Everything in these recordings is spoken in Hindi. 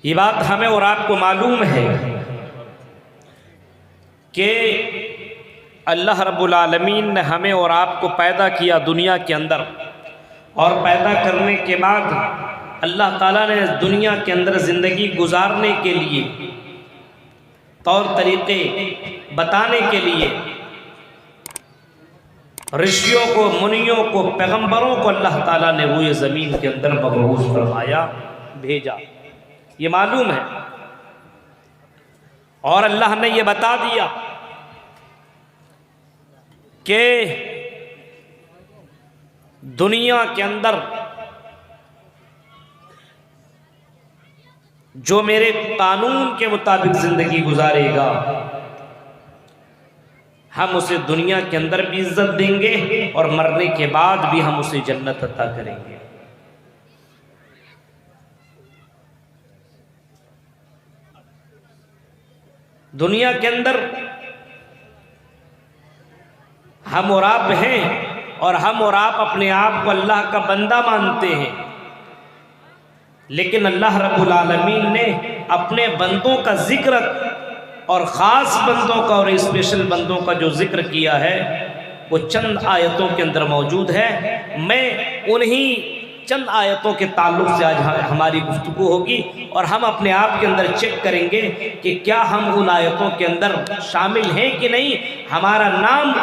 ये बात हमें और आपको मालूम है कि अल्लाह रब्बुल आलमीन ने हमें और आपको पैदा किया दुनिया के अंदर, और पैदा करने के बाद अल्लाह ताला ने दुनिया के अंदर ज़िंदगी गुजारने के लिए तौर तरीक़े बताने के लिए ऋषियों को, मुनियों को, पैगंबरों को अल्लाह ताला ने वो ज़मीन के अंदर मबऊस फरमाया, भेजा। ये मालूम है। और अल्लाह ने ये बता दिया कि दुनिया के अंदर जो मेरे कानून के मुताबिक जिंदगी गुजारेगा, हम उसे दुनिया के अंदर भी इज्जत देंगे और मरने के बाद भी हम उसे जन्नत अता करेंगे। दुनिया के अंदर हम और आप हैं, और हम और आप अपने आप को अल्लाह का बंदा मानते हैं, लेकिन अल्लाह रब्बुल आलमीन ने अपने बंदों का जिक्र और ख़ास बंदों का और स्पेशल बंदों का जो जिक्र किया है वो चंद आयतों के अंदर मौजूद है। मैं उन्हीं चंद आयतों के ताल्लुक़ से आज हमारी गुफ्तगू होगी, और हम अपने आप के अंदर चेक करेंगे कि क्या हम उन आयतों के अंदर शामिल हैं कि नहीं, हमारा नाम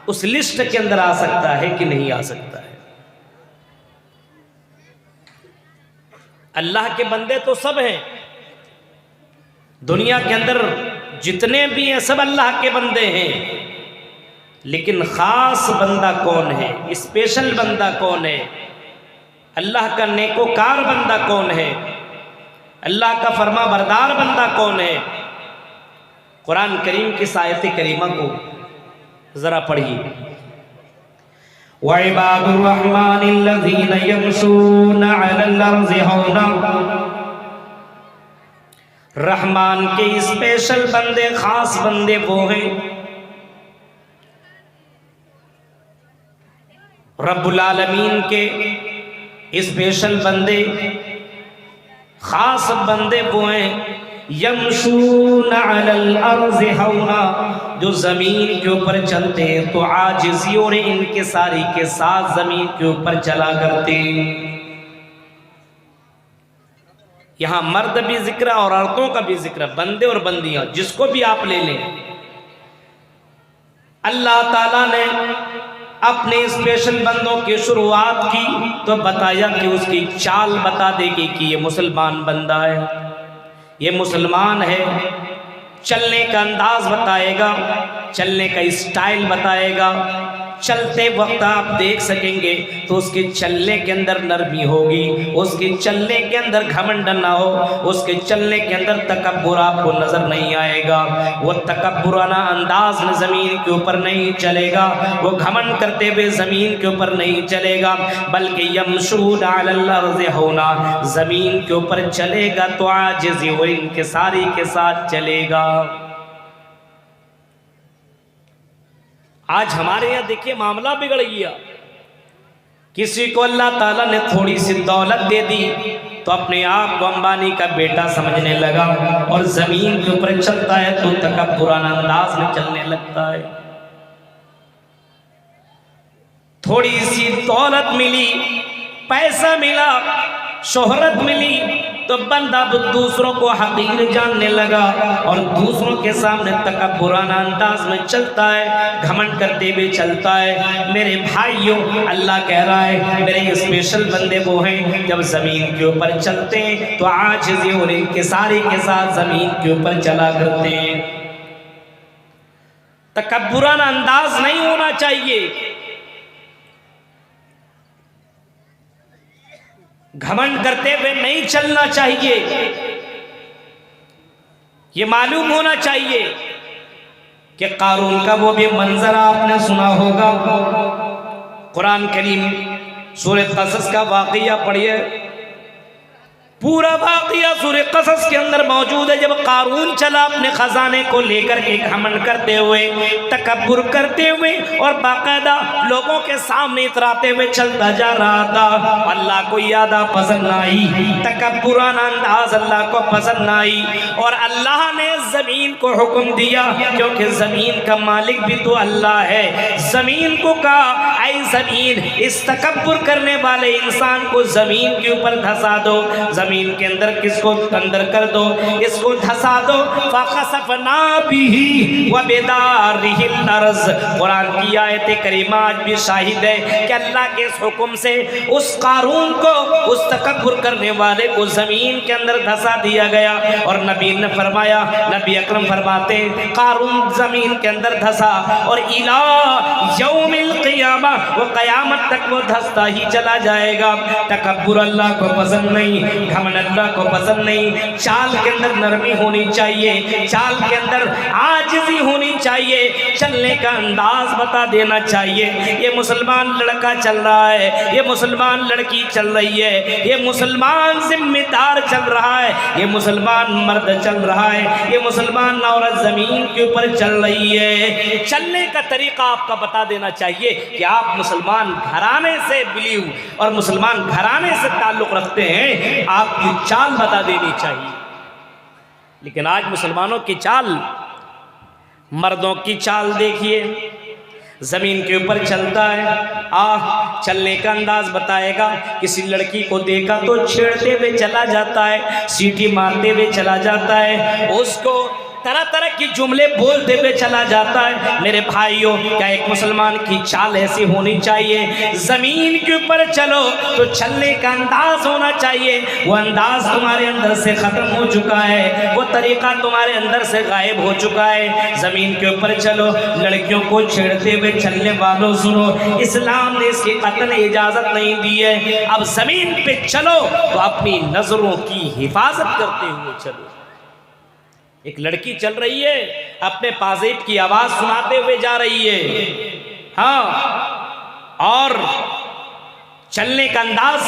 उस लिस्ट के अंदर आ सकता है कि नहीं आ सकता है। अल्लाह के बंदे तो सब हैं, दुनिया के अंदर जितने भी हैं सब अल्लाह के बंदे हैं, लेकिन ख़ास बंदा कौन है, स्पेशल बंदा कौन है, अल्लाह का नेकोकार बंदा कौन है, अल्लाह का फरमा बरदार बंदा कौन है। कुरान करीम की आयत करीमा को ज़रा पढ़िए। वइबादुर रहमानिल्लज़ीना यमशूना अलल अर्ज़ि हौना, रहमान के स्पेशल बंदे, खास बंदे वो हैं रब्बुल आलमीन के स्पेशल बंदे, खास बंदे वो हैं यमशूना अलल अर्ज़ि हौना, जो ज़मीन के ऊपर चलते हैं तो आजिज़ी और इनकिसारी के साथ ज़मीन के ऊपर चला करते। यहाँ मर्द भी जिक्र और औरतों का भी जिक्र, बंदे और बंदियां जिसको भी आप ले लें, अल्लाह ताला ने अपने स्पेशल बंदों की शुरुआत की तो बताया कि उसकी चाल बता देगी कि ये मुसलमान बंदा है, ये मुसलमान है। चलने का अंदाज बताएगा, चलने का स्टाइल बताएगा। चलते वक्त आप देख सकेंगे तो उसके चलने के अंदर नरमी होगी, उसके चलने के अंदर घमंड ना हो, उसके चलने के अंदर तकब्बुर आपको नजर नहीं आएगा। वो तकब्बुराना अंदाज में ज़मीन के ऊपर नहीं चलेगा, वो घमंड करते हुए ज़मीन के ऊपर नहीं चलेगा, बल्कि यमशूना अलल अर्ज़ि हौना, ज़मीन के ऊपर चलेगा तो आजिज़ी व इनकिसारी के साथ चलेगा। आज हमारे यहाँ देखिए मामला बिगड़ गया। किसी को अल्लाह ताला ने थोड़ी सी दौलत दे दी तो अपने आप को अंबानी का बेटा समझने लगा, और जमीन के ऊपर चलता है तो तकब्बुराना अंदाज में चलने लगता है। थोड़ी सी दौलत मिली, पैसा मिला, शोहरत मिली तो बंदा दूसरों को हकीर जानने लगा और दूसरों के सामने तकब्बुराना अंदाज में चलता है, घमंड करते हुए चलता है। मेरे भाइयों, अल्लाह कह रहा है मेरे स्पेशल बंदे वो हैं जब ज़मीन के ऊपर चलते हैं तो आजिज़ी और इनकिसारी के साथ ज़मीन के ऊपर चला करते हैं। तकब्बुराना अंदाज नहीं होना चाहिए, घमंड करते हुए नहीं चलना चाहिए। ये मालूम होना चाहिए कि कारून का वो भी मंजर आपने सुना होगा। कुरान करीम सूरह क़सस का वाक़या पढ़िए, पूरा वाक़िया सूरह क़सस के अंदर मौजूद है। जब कारून चला अपने खजाने को लेकर के घमंड करते हुए, तकब्बुर करते हुए और बाकायदा लोगों के सामने इतराते हुए चलता जा रहा था, अल्लाह को यादा पसंद आई, तकब्बुराना अंदाज अल्लाह को पसंद आई और अल्लाह ने ज़मीन को हुक्म दिया, क्योंकि ज़मीन का मालिक भी तो अल्लाह है। ज़मीन को कहा, ऐ ज़मीन, इस तकब्बुर करने वाले इंसान को ज़मीन के ऊपर धंसा दो, ज़मीन के अंदर किसको अंदर कर दो, इसको धंसा दो। फ़ख़सफ़ना बिही व बिदारिहिल अर्ज़। कुरान की आयत करीमा आज भी शाहिद है कि अल्लाह के इस हुक्म से उस कारून को, उस तकब्बुर करने वाले को ज़मीन के अंदर धंसा दिया गया। और नबी ने फरमाया, नबी अकरम फरमाते, कारून ज़मीन के अंदर धंसा और इला यौमिल क़ियामा, वो क़यामत तक वो धंसता ही चला जाएगा। तकब्बुर अल्लाह को पसंद नहीं, घमंड अल्लाह को पसंद नहीं। चाल के अंदर नरमी होनी चाहिए, चाल के अंदर आजिज़ी होनी चाहिए, चलने का अंदाज बता देना चाहिए। ये मुसलमान लड़का चल रहा है, ये मुसलमान लड़की चल रही है, ये मुसलमान जिम्मेदार चल रहा है, ये मुसलमान मर्द चल रहा है, ये मुसलमान औरत ज़मीन के ऊपर चल रही है। चलने का तरीका आपका बता देना चाहिए कि आप मुसलमान घराने से बिलीव और मुसलमान घराने से ताल्लुक़ रखते हैं, आपकी चाल बता देनी चाहिए। लेकिन आज मुसलमानों की चाल, मर्दों की चाल देखिए, ज़मीन के ऊपर चलता है, चलने का अंदाज बताएगा। किसी लड़की को देखा तो छेड़ते हुए चला जाता है, सीटी मारते हुए चला जाता है, उसको तरह तरह की जुमले बोलते हुए चला जाता है। मेरे भाइयों, क्या एक मुसलमान की चाल ऐसी होनी चाहिए? ज़मीन के ऊपर चलो तो चलने का अंदाज होना चाहिए। वो अंदाज तुम्हारे अंदर से ख़त्म हो चुका है, वो तरीक़ा तुम्हारे अंदर से गायब हो चुका है। ज़मीन के ऊपर चलो, लड़कियों को छेड़ते हुए चलने वालों सुनो, इस्लाम ने इसकी कतई इजाज़त नहीं दी है। अब ज़मीन पे चलो तो अपनी नज़रों की हिफाजत करते हुए चलो। एक लड़की चल रही है, अपने पाजेब की आवाज़ सुनाते हुए जा रही है, हाँ, और चलने का अंदाज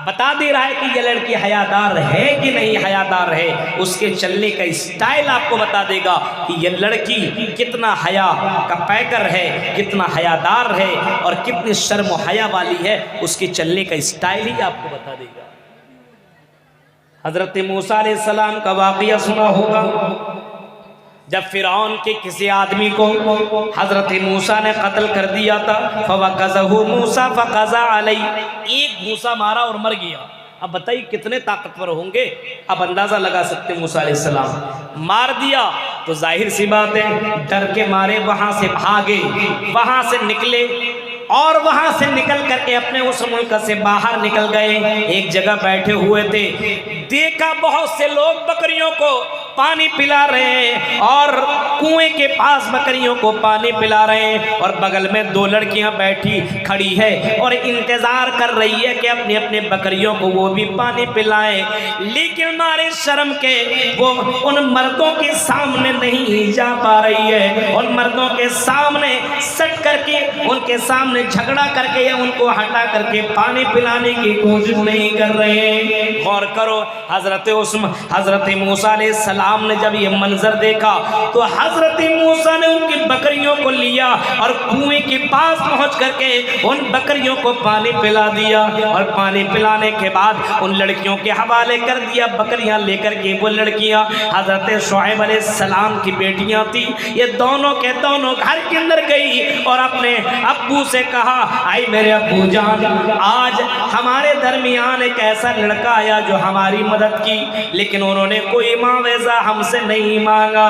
बता दे रहा है कि यह लड़की हयादार है कि नहीं हयादार है। उसके चलने का स्टाइल आपको बता देगा कि यह लड़की कितना हया का पैकर है, कितना हयादार है और कितनी शर्म व हया वाली है। उसके चलने का स्टाइल ही आपको बता देगा। हज़रत मूसा अलैहिस्सलाम का वाक़िया सुना होगा, जब फ़िरौन के किसी आदमी को हज़रत मूसा ने कत्ल कर दिया था। फ़वक़ज़हु मूसा फ़क़ज़ा अलैहि, एक मूसा मारा और मर गया। अब बताइए कितने ताकतवर होंगे, अब अंदाज़ा लगा सकते। मूसा अलैहिस्सलाम मार दिया तो जाहिर सी बात है, डर के मारे वहाँ से भागे, वहाँ से निकले और वहां से निकल करके अपने उस मुल्क से बाहर निकल गए। एक जगह बैठे हुए थे, देखा बहुत से लोग बकरियों को पानी पिला रहे हैं और कुएं के पास बकरियों को पानी पिला रहे हैं और बगल में दो लड़कियां बैठी खड़ी है और इंतजार कर रही है कि अपने अपने बकरियों को वो भी पानी पिलाएं। लेकिन मारे शर्म के वो उन मर्दों के सामने नहीं जा पा रही है, उन मर्दों के सामने सट करके उनके सामने झगड़ा करके या उनको हटा करके पानी पिलाने की कोशिश नहीं कर रहे हैं। गौर करो, हजरत मूसा अलैहिस्सलाम ने जब ये मंजर देखा तो हजरत मूसा ने उनकी बकरियों को लिया और कुएं के पास पहुंच करके उन बकरियों को पानी पिला दिया और पानी पिलाने के बाद उन लड़कियों के हवाले कर दिया। बकरियां लेकर के वो लड़कियां हजरत शुएब अलैहिस्सलाम की बेटियां थी, ये दोनों के दोनों घर के अंदर गई और अपने अब्बू से कहा, आई मेरे अब्बू जान, आज हमारे दरमियान एक ऐसा लड़का आया जो हमारी मदद की, लेकिन उन्होंने कोई मुआवजा हमसे नहीं मांगा।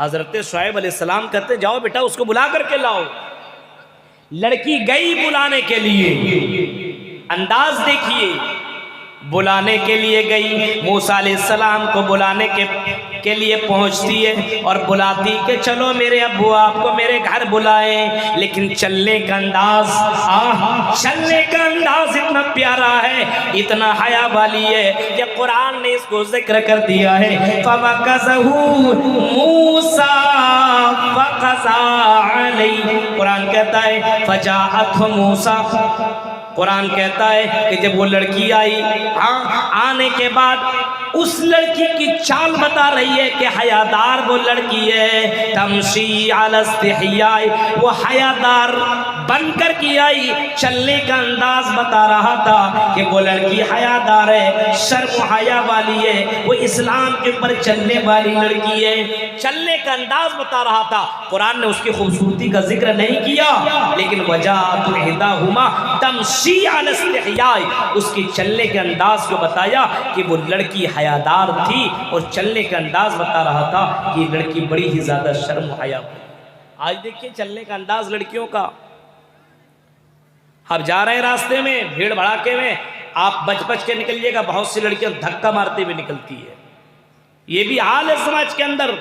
हजरत शुएब अलैहिस्सलाम कहते, जाओ बेटा उसको बुला करके लाओ। लड़की गई बुलाने के लिए, अंदाज देखिए, बुलाने के लिए गई, मूसा अलैहिस्सलाम को बुलाने के लिए पहुंचती है और बुलाती कि चलो मेरे अब्बू आपको मेरे घर बुलाएं। लेकिन चलने का अंदाज, चलने का अंदाज इतना प्यारा है, इतना हया वाली है कि कुरान ने इसको जिक्र कर दिया है। फ़वक़ज़हु मूसा फ़क़ज़ा अलैहि, कुरान कहता है फ़जाअतहु मूसा कुरान कहता है कि जब वो लड़की आई, हाँ, आने के बाद उस लड़की की चाल बता रही है कि हयादार वो लड़की है, तमशी अला इस्तिहया, वो हयादार बनकर की आई, चलने का अंदाज बता रहा था कि वो लड़की हयादार है, शर्म हया वाली है, वो इस्लाम के ऊपर चलने वाली लड़की है, चलने का अंदाज बता रहा था। कुरान ने उसकी खूबसूरती का जिक्र नहीं किया, लेकिन वजाअतु इहदाहुमा तमशी अला इस्तिहया, उसकी चलने के अंदाज को बताया कि वो लड़की हयादार थी और चलने का अंदाज बता रहा था कि लड़की बड़ी ही ज्यादा शर्म हया। आज देखिए चलने का अंदाज लड़कियों का। आप जा रहे हैं रास्ते में भीड़ भड़ाके में, आप बच बच के निकलिएगा, बहुत सी लड़कियां धक्का मारते हुए निकलती है। ये भी हाल है समाज के अंदर।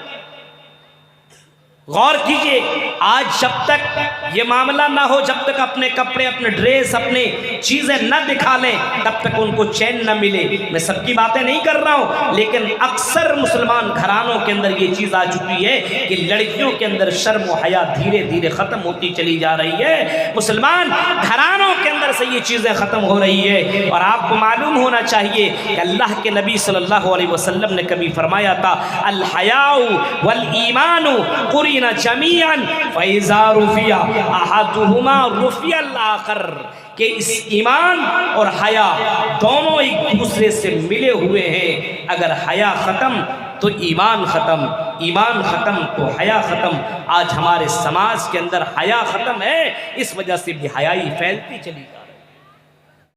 गौर कीजिए, आज जब तक ये मामला ना हो, जब तक अपने कपड़े, अपने ड्रेस, अपने चीजें न दिखा लें, तब तक उनको चैन न मिले। मैं सबकी बातें नहीं कर रहा हूं, लेकिन अक्सर मुसलमान घरानों के अंदर ये चीज आ चुकी है कि लड़कियों के अंदर शर्म व हया धीरे धीरे खत्म होती चली जा रही है। मुसलमान घरानों के अंदर से ये चीजें खत्म हो रही है। और आपको मालूम होना चाहिए कि अल्लाह के नबी सल्लल्लाहु अलैहि वसल्लम ने कभी फरमाया था, अल हयाउ वल ईमानु जमीअन फइज़ा रुफिया अहदुहुमा रुफिया अल-आखर, कि इस ईमान और हया दोनों एक दूसरे से मिले हुए हैं। अगर हया खत्म तो ईमान खत्म, ईमान खत्म तो हया खत्म। आज हमारे समाज के अंदर हया खत्म है, इस वजह से भी हयाई फैलती चली जा रही है।